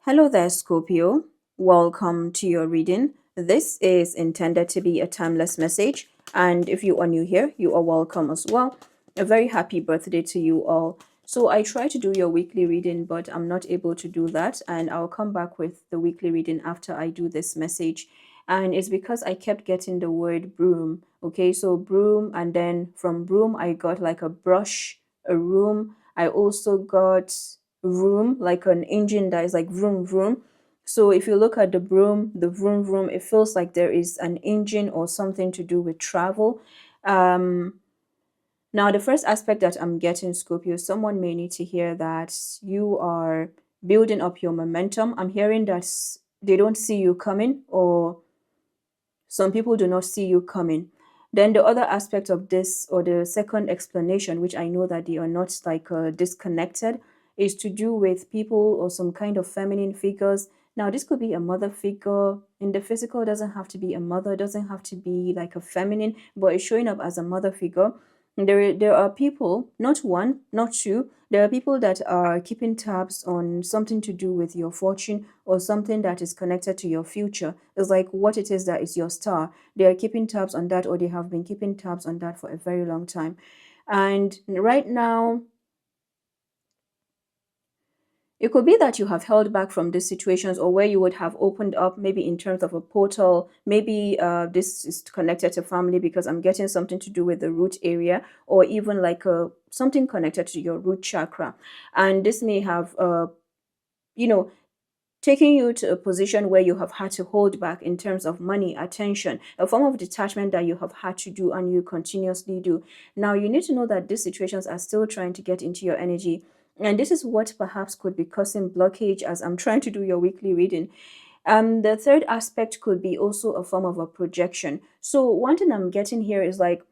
Hello there, Scorpio. Welcome to your reading. This is intended to be a timeless message, and if you are new here, you are welcome as well. A very happy birthday to you all. So, I try to do your weekly reading, but I'm not able to do that, and I'll come back with the weekly reading after I do this message. And it's because I kept getting the word broom. Okay, so broom, and then from broom, I got like a brush, a room. I also got vroom, like an engine that is like vroom vroom. So if you look at the broom, the vroom vroom, it feels like there is an engine or something to do with travel. Um, Now, the first aspect that I'm getting, Scorpio, someone may need to hear that you are building up your momentum. I'm hearing that they don't see you coming, or some people do not see you coming. Then the other aspect of this, or the second explanation, which I know that they are not like disconnected, is to do with people or some kind of feminine figures. Now, this could be a mother figure in the physical. Doesn't have to be a mother, doesn't have to be like a feminine, but it's showing up as a mother figure. There are people, not one, not two. There are people that are keeping tabs on something to do with your fortune or something that is connected to your future. It's like what it is that is your star. They are keeping tabs on that, or they have been keeping tabs on that for a very long time. And right now, it could be that you have held back from these situations, or where you would have opened up, maybe in terms of a portal. Maybe this is connected to family, because I'm getting something to do with the root area, or even like something connected to your root chakra. And this may have, you know, taking you to a position where you have had to hold back in terms of money, attention, a form of detachment that you have had to do and you continuously do. Now, you need to know that these situations are still trying to get into your energy. And this is what perhaps could be causing blockage as I'm trying to do your weekly reading. The third aspect could be also a form of a projection. So, one thing I'm getting here is like,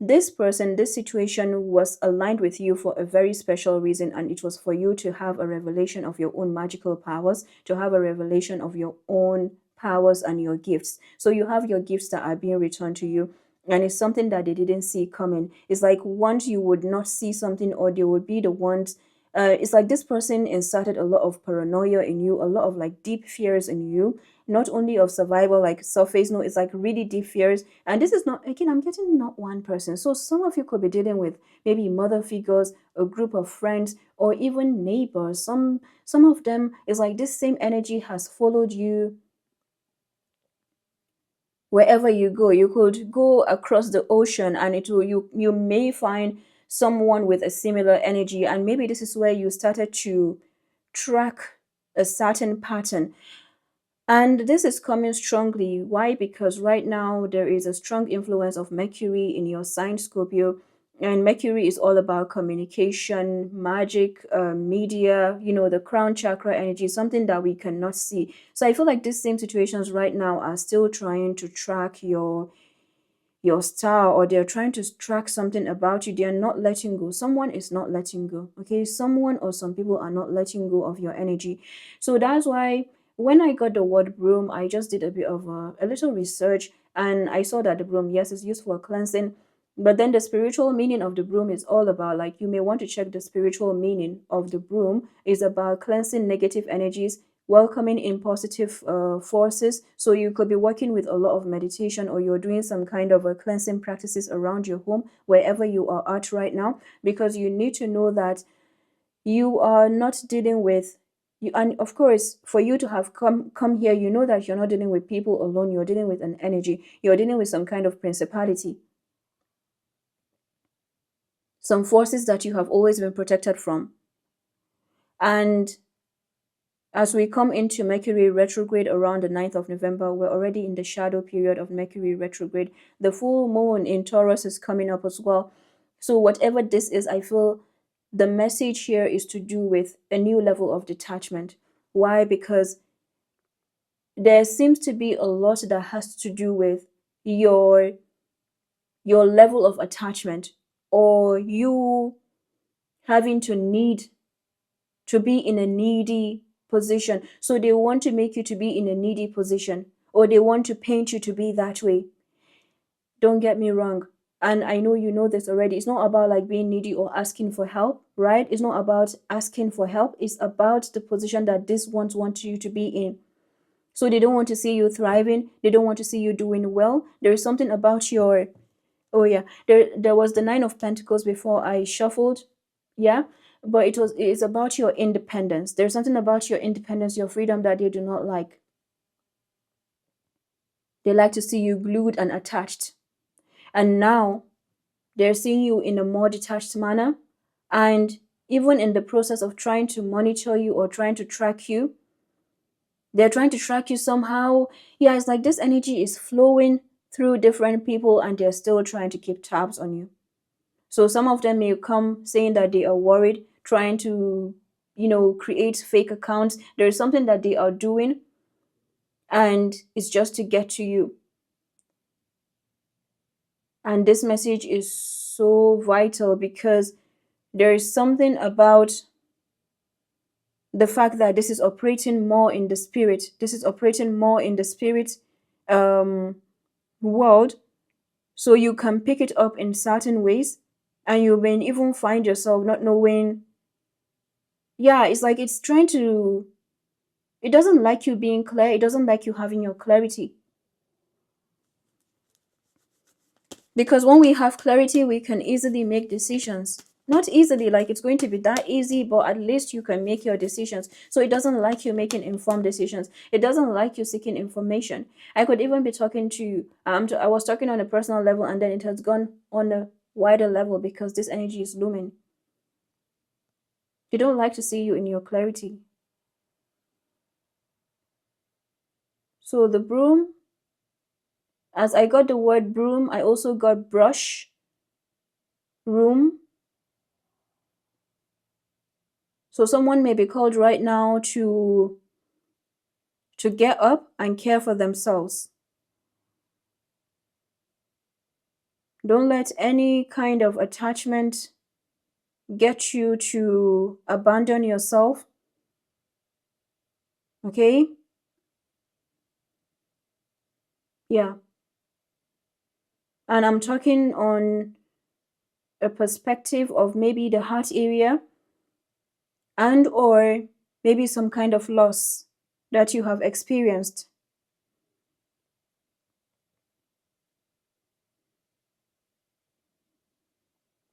this person, this situation was aligned with you for a very special reason, and it was for you to have a revelation of your own magical powers, to have a revelation of your own powers and your gifts. So you have your gifts that are being returned to you, and it's something that they didn't see coming. It's like once you would not see something, or they would be the ones. It's like this person inserted a lot of paranoia in you, a lot of like deep fears in you, not only of survival, like surface, no, it's like really deep fears. And this is not, again, I'm getting not one person. So some of you could be dealing with maybe mother figures, a group of friends, or even neighbors. Some of them is like this same energy has followed you wherever you go. You could go across the ocean, and it will, you may find someone with a similar energy, and maybe this is where you started to track a certain pattern. And this is coming strongly. Why? Because right now there is a strong influence of Mercury in your sign, Scorpio. And Mercury is all about communication, magic, media, the crown chakra energy, something that we cannot see. So I feel like these same situations right now are still trying to track your star, or they're trying to track something about you. They're not letting go. Someone is not letting go. Okay, someone or some people are not letting go of your energy. So that's why when I got the word broom, I just did a bit of a little research, and I saw that the broom, yes, is used for cleansing. But then the spiritual meaning of the broom is all about, like, you may want to check the spiritual meaning of the broom is about cleansing negative energies, welcoming in positive forces. So you could be working with a lot of meditation, or you're doing some kind of a cleansing practices around your home, wherever you are at right now, because you need to know that you are not dealing with you. And of course, for you to have come here, you know that you're not dealing with people alone. You're dealing with an energy. You're dealing with some kind of principality, some forces that you have always been protected from. And as we come into Mercury retrograde around the 9th of November, we're already in the shadow period of Mercury retrograde. The full moon in Taurus is coming up as well. So whatever this is, I feel the message here is to do with a new level of detachment. Why? Because there seems to be a lot that has to do with your level of attachment, or you having to need to be in a needy position. So they want to make you to be in a needy position, or they want to paint you to be that way. Don't get me wrong. And I know you know this already. It's not about like being needy or asking for help, right? It's not about asking for help. It's about the position that this ones want you to be in. So they don't want to see you thriving. They don't want to see you doing well. There is something about your, oh yeah, there was the Nine of Pentacles before I shuffled. Yeah. But it's about your independence. There's something about your independence, your freedom that they do not like. They like to see you glued and attached. And now they're seeing you in a more detached manner. And even in the process of trying to monitor you or trying to track you, they're trying to track you somehow. Yeah, it's like this energy is flowing through different people and they're still trying to keep tabs on you. So some of them may come saying that they are worried, trying to, create fake accounts. There's something that they are doing and it's just to get to you. And this message is so vital because there is something about the fact that this is operating more in the spirit. This is operating more in the spirit um, world. So you can pick it up in certain ways and you may even find yourself not knowing. Yeah, it's like it's trying to, it doesn't like you being clear. It doesn't like you having your clarity. Because when we have clarity, we can easily make decisions. Not easily, like it's going to be that easy, but at least you can make your decisions. So it doesn't like you making informed decisions. It doesn't like you seeking information. I could even be talking to you. I was talking on a personal level and then it has gone on a wider level because this energy is looming. They don't like to see you in your clarity. So the broom, as I got the word broom, I also got brush, room. So someone may be called right now to get up and care for themselves. Don't let any kind of attachment get you to abandon yourself. Okay? Yeah. And I'm talking on a perspective of maybe the heart area and or maybe some kind of loss that you have experienced.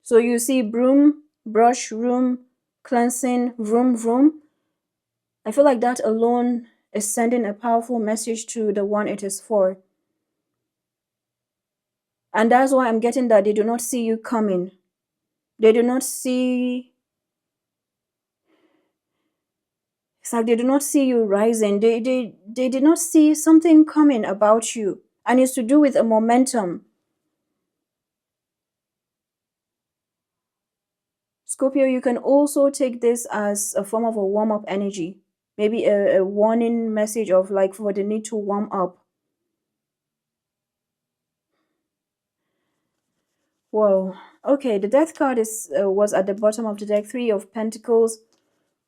So you see broom, brush, room, cleansing, vroom, vroom. I feel like that alone is sending a powerful message to the one it is for. And that's why I'm getting that they do not see you coming. They do not see, it's like they do not see you rising. They did not see something coming about you. And it's to do with a momentum. Scorpio, you can also take this as a form of a warm-up energy. Maybe a warning message of like for the need to warm up. Whoa. Okay, the death card was at the bottom of the deck, Three of Pentacles.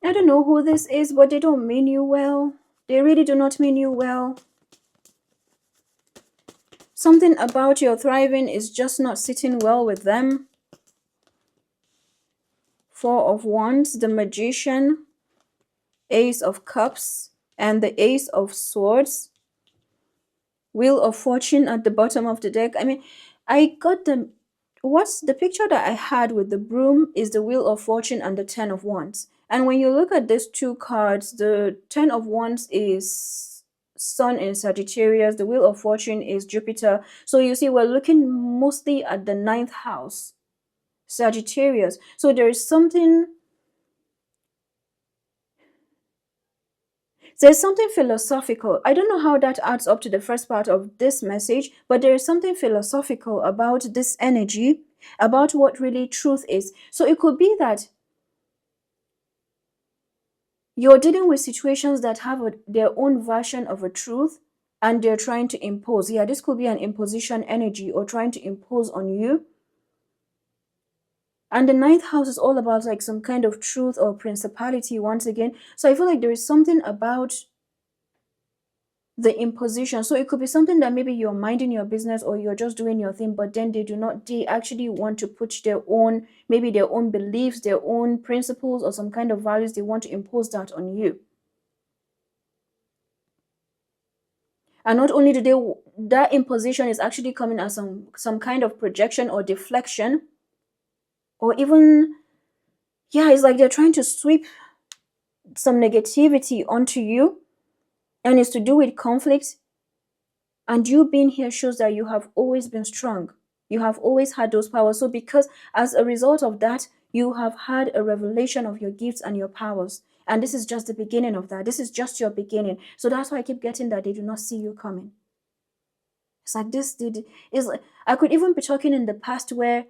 I don't know who this is, but they don't mean you well. They really do not mean you well. Something about your thriving is just not sitting well with them. Four of Wands, the Magician, Ace of Cups, and the Ace of Swords. Wheel of Fortune at the bottom of the deck. I mean, I got what's the picture that I had with the broom is the Wheel of Fortune and the Ten of Wands. And when you look at these two cards, the Ten of Wands is Sun in Sagittarius, the Wheel of Fortune is Jupiter. So you see, we're looking mostly at the ninth house, Sagittarius. So there is something, there's something philosophical. I don't know how that adds up to the first part of this message, but there is something philosophical about this energy, about what really truth is. So it could be that you're dealing with situations that have their own version of a truth and they're trying to impose. Yeah, this could be an imposition energy or trying to impose on you. And the ninth house is all about like some kind of truth or principality once again. So I feel like there is something about the imposition. So it could be something that maybe you're minding your business or you're just doing your thing, but then they actually want to put their own, maybe their own beliefs, their own principles, or some kind of values. They want to impose that on you. And not only do they, that imposition is actually coming as some kind of projection or deflection, or even, yeah, it's like they're trying to sweep some negativity onto you, and it's to do with conflict. And you being here shows that you have always been strong. You have always had those powers. So because as a result of that, you have had a revelation of your gifts and your powers. And this is just the beginning of that. This is just your beginning. So that's why I keep getting that they do not see you coming. It's like this did is like, I could even be talking in the past where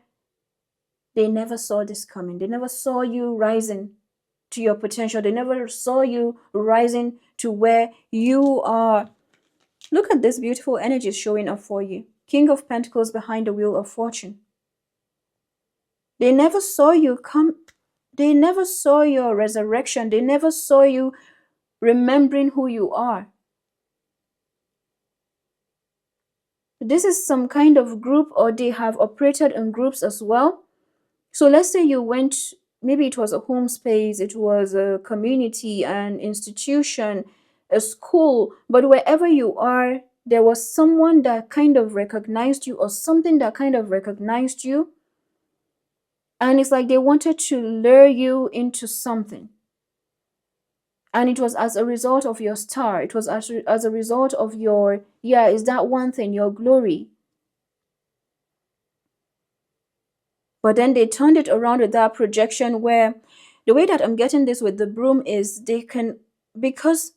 they never saw this coming. They never saw you rising to your potential. They never saw you rising to where you are. Look at this beautiful energy showing up for you. King of Pentacles behind the Wheel of Fortune. They never saw you come. They never saw your resurrection. They never saw you remembering who you are. This is some kind of group, or they have operated in groups as well. So let's say you went, maybe it was a home space, it was a community, an institution, a school, but wherever you are, there was someone that kind of recognized you, or something that kind of recognized you. And it's like they wanted to lure you into something. And it was as a result of your star. It was as a result of your, yeah, is that one thing, your glory. But then they turned it around with that projection where the way that I'm getting this with the broom is they can, because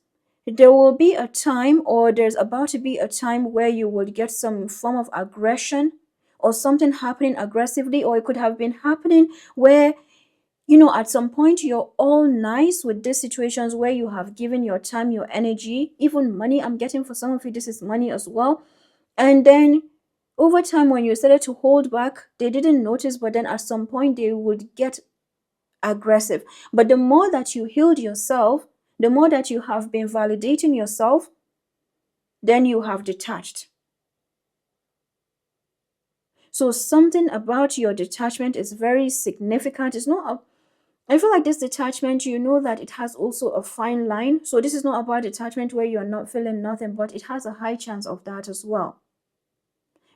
there will be a time, or there's about to be a time where you will get some form of aggression or something happening aggressively, or it could have been happening where, you know, at some point you're all nice with these situations where you have given your time, your energy, even money. I'm getting for some of you, this is money as well. And then over time, when you started to hold back, they didn't notice, but then at some point they would get aggressive. But the more that you healed yourself, the more that you have been validating yourself, then you have detached. So something about your detachment is very significant. It's not a, I feel like this detachment, you know that it has also a fine line. So this is not about detachment where you're not feeling nothing, but it has a high chance of that as well.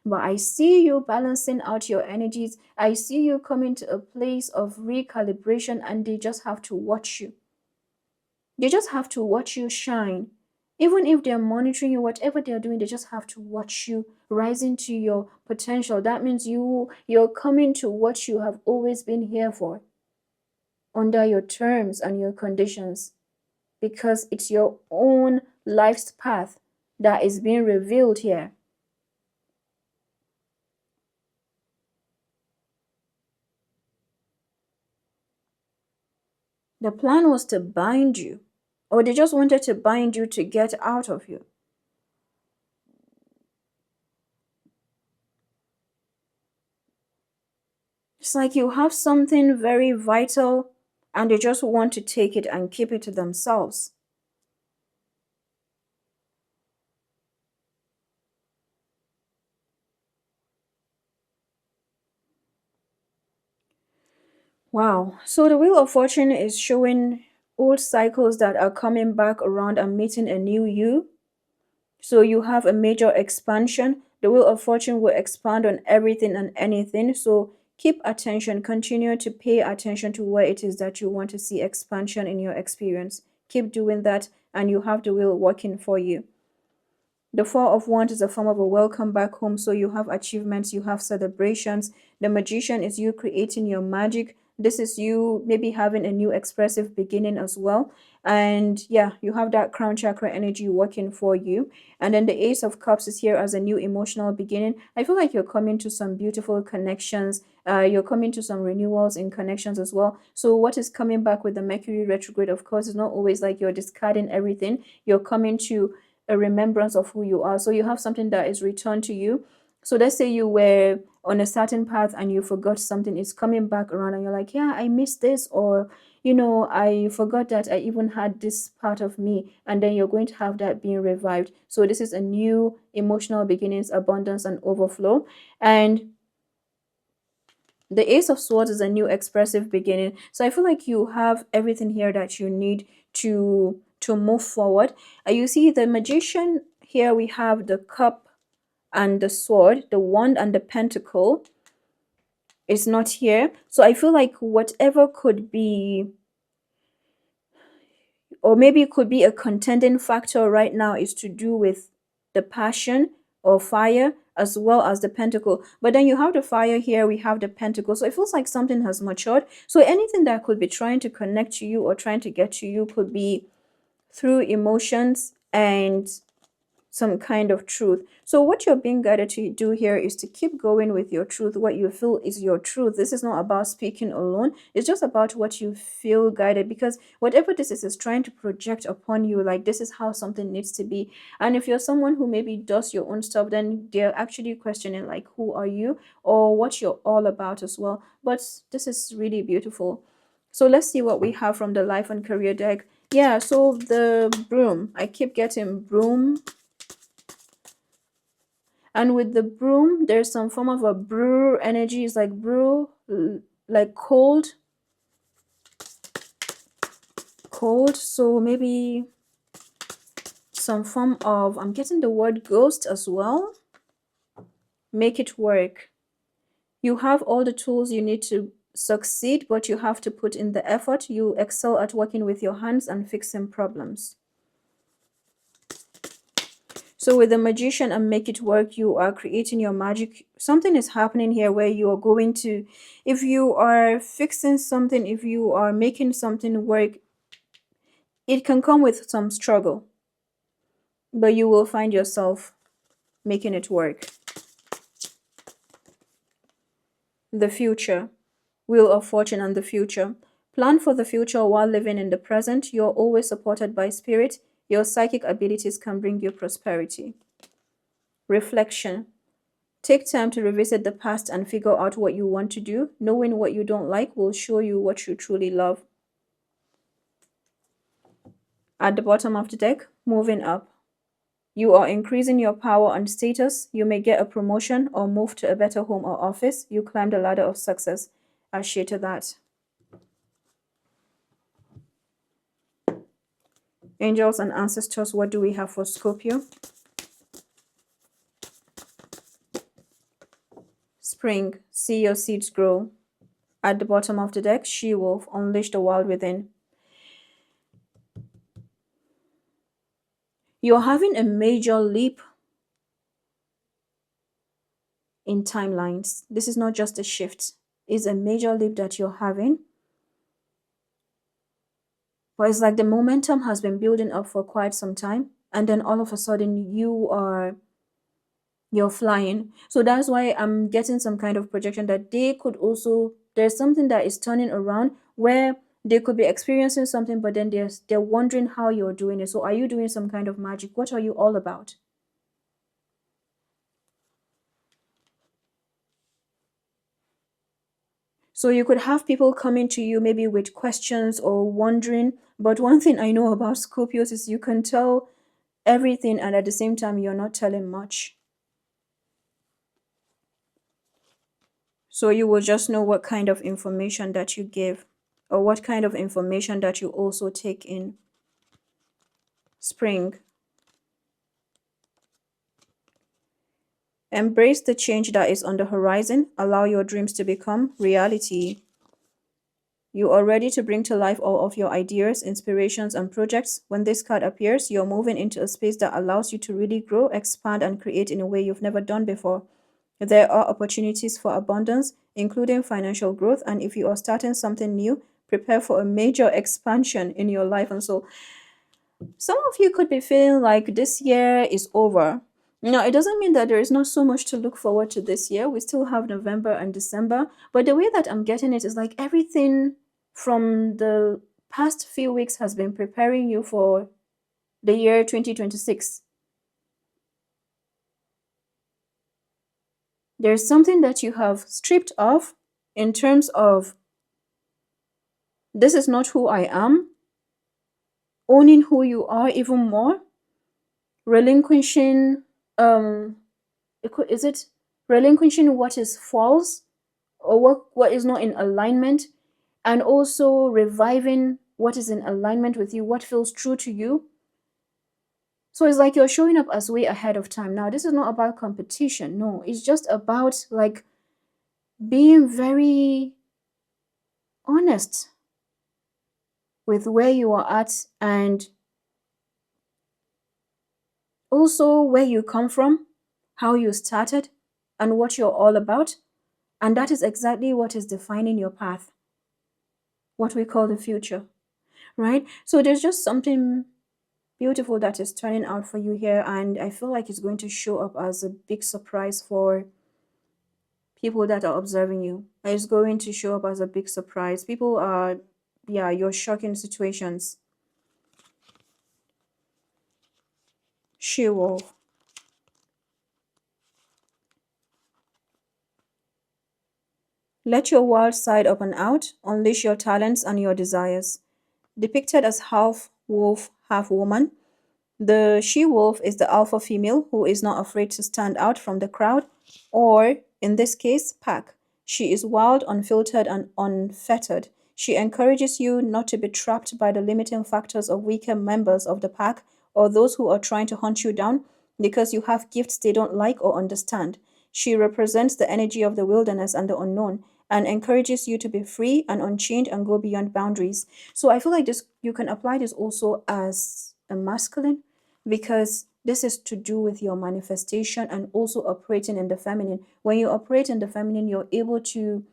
But I see you balancing out your energies. I see you coming to a place of recalibration, and they just have to watch you. They just have to watch you shine. Even if they're monitoring you, whatever they're doing, they just have to watch you rising to your potential. That means you're coming to what you have always been here for, under your terms and your conditions, because it's your own life's path that is being revealed here. The plan was to bind you, or they just wanted to bind you to get out of you. It's like you have something very vital and they just want to take it and keep it to themselves. Wow. So the Wheel of Fortune is showing old cycles that are coming back around and meeting a new you. So you have a major expansion. The Wheel of Fortune will expand on everything and anything. So keep attention. Continue to pay attention to where it is that you want to see expansion in your experience. Keep doing that, and you have the wheel working for you. The Four of Wands is a form of a welcome back home. So you have achievements, you have celebrations. The Magician is you creating your magic. This is you maybe having a new expressive beginning as well. And yeah, you have that crown chakra energy working for you. And then the Ace of Cups is here as a new emotional beginning. I feel like you're coming to some beautiful connections. You're coming to some renewals in connections as well. So what is coming back with the Mercury retrograde, of course, is not always like you're discarding everything. You're coming to a remembrance of who you are. So you have something that is returned to you. So let's say you were on a certain path and you forgot something, it's coming back around and you're like, yeah, I missed this, or I forgot that I even had this part of me, and then you're going to have that being revived. So this is a new emotional beginnings, abundance, and overflow. And the Ace of Swords is a new expressive beginning. So I feel like you have everything here that you need to move forward. You see the Magician here, we have the cup and the sword, the wand and the pentacle is not here. So I feel like whatever could be, or maybe it could be a contending factor right now, is to do with the passion or fire as well as the pentacle. But then you have the fire here, we have the pentacle. So it feels like something has matured. So anything that could be trying to connect to you or trying to get to you could be through emotions and some kind of truth. So what you're being guided to do here is to keep going with your truth, what you feel is your truth. This is not about speaking alone. It's just about what you feel guided, because whatever this is trying to project upon you, like this is how something needs to be. And if you're someone who maybe does your own stuff, then they're actually questioning like, who are you or what you're all about as well. But this is really beautiful. So let's see what we have from the life and career deck. Yeah, so the broom, I keep getting broom. And with the broom, there's some form of a brew energy. It's like brew, like cold. Cold. So maybe some form of, I'm getting the word ghost as well. Make it work. You have all the tools you need to succeed, but you have to put in the effort. You excel at working with your hands and fixing problems. So with the Magician and make it work, you are creating your magic. Something is happening here where you are going to, if you are fixing something, if you are making something work, it can come with some struggle, but you will find yourself making it work. The future, Wheel of Fortune and the future. Plan for the future while living in the present. You're always supported by spirit. Your psychic abilities can bring you prosperity. Reflection. Take time to revisit the past and figure out what you want to do. Knowing what you don't like will show you what you truly love. At the bottom of the deck, moving up. You are increasing your power and status. You may get a promotion or move to a better home or office. You climb the ladder of success. I'll share to that. Angels and ancestors, what do we have for Scorpio? Spring, see your seeds grow. At the bottom of the deck, She-Wolf, unleash the wild within. You're having a major leap in timelines. This is not just a shift. It's a major leap that you're having. But it's like the momentum has been building up for quite some time. And then all of a sudden you're flying. So that's why I'm getting some kind of projection that they could also, there's something that is turning around where they could be experiencing something, but then they're wondering how you're doing it. So are you doing some kind of magic? What are you all about? So you could have people coming to you maybe with questions or wondering. But one thing I know about Scorpios is you can tell everything and at the same time you're not telling much. So you will just know what kind of information that you give or what kind of information that you also take in. Spring. Embrace the change that is on the horizon. Allow your dreams to become reality. You are ready to bring to life all of your ideas, inspirations, and projects. When this card appears, you're moving into a space that allows you to really grow, expand, and create in a way you've never done before. There are opportunities for abundance, including financial growth, and if you are starting something new, prepare for a major expansion in your life. And so some of you could be feeling like this year is over. No, it doesn't mean that there is not so much to look forward to this year. We still have November and December. But the way that I'm getting it is like everything from the past few weeks has been preparing you for the year 2026. There's something that you have stripped off in terms of This is not who I am. Owning who you are even more. Relinquishing, is it relinquishing what is false, or what is not in alignment, and also reviving what is in alignment with you, what feels true to you. So it's like you're showing up as way ahead of time. Now, this is not about competition. No, it's just about like being very honest with where you are at, and also where you come from, how you started, and what you're all about. And that is exactly what is defining your path, what we call the future, right? So there's just something beautiful that is turning out for you here, and I feel like it's going to show up as a big surprise for people that are observing you. It's going to show up as a big surprise. People are, yeah, your shocking situations. She-wolf. Let your wild side up and out, unleash your talents and your desires. Depicted as half wolf, half woman, the she-wolf is the alpha female who is not afraid to stand out from the crowd, or, in this case, pack. She is wild, unfiltered, and unfettered. She encourages you not to be trapped by the limiting factors of weaker members of the pack or those who are trying to hunt you down because you have gifts they don't like or understand. She represents the energy of the wilderness and the unknown, and encourages you to be free and unchained and go beyond boundaries. So I feel like this, you can apply this also as a masculine, because this is to do with your manifestation and also operating in the feminine. When you operate in the feminine, you're able to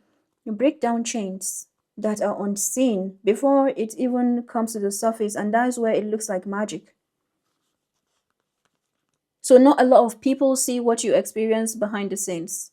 break down chains that are unseen before it even comes to the surface, and that's where it looks like magic. So not a lot of people see what you experience behind the scenes.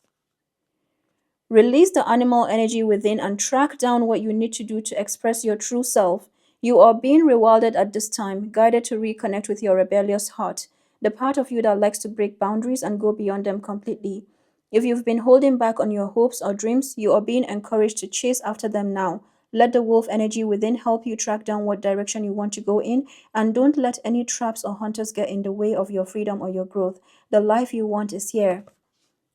Release the animal energy within and track down what you need to do to express your true self. You are being rewarded at this time, guided to reconnect with your rebellious heart, the part of you that likes to break boundaries and go beyond them completely. If you've been holding back on your hopes or dreams, you are being encouraged to chase after them now. Let the wolf energy within help you track down what direction you want to go in, and don't let any traps or hunters get in the way of your freedom or your growth. The life you want is here.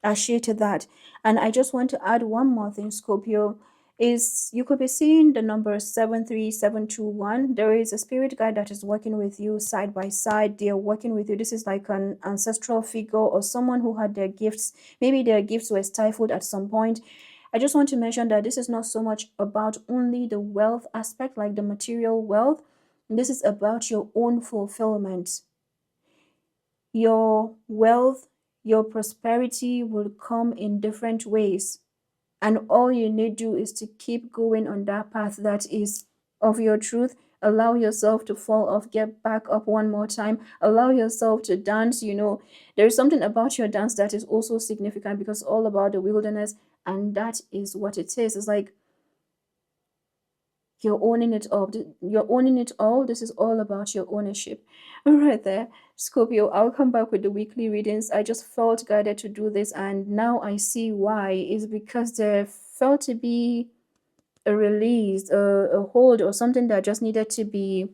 I share to that. And I just want to add one more thing, Scorpio, is you could be seeing the number 73721. There is a spirit guide that is working with you side by side. They are working with you. This is like an ancestral figure or someone who had their gifts. Maybe their gifts were stifled at some point. I just want to mention that this is not so much about only the wealth aspect, like the material wealth. This is about your own fulfillment. Your wealth, your prosperity will come in different ways. And all you need to do is to keep going on that path that is of your truth. Allow yourself to fall off, get back up one more time. Allow yourself to dance. There's something about your dance that is also significant, because it's all about the wilderness. And that is what it is. It's like you're owning it all. You're owning it all. This is all about your ownership. All right, there, Scorpio. I'll come back with the weekly readings. I just felt guided to do this, and now I see why. Is because there felt to be a release, a hold, or something that just needed to be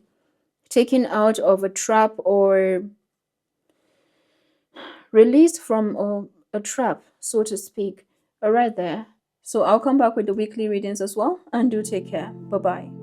taken out of a trap, or released from a trap, so to speak. All right, there. So I'll come back with the weekly readings as well, and do take care. Bye bye.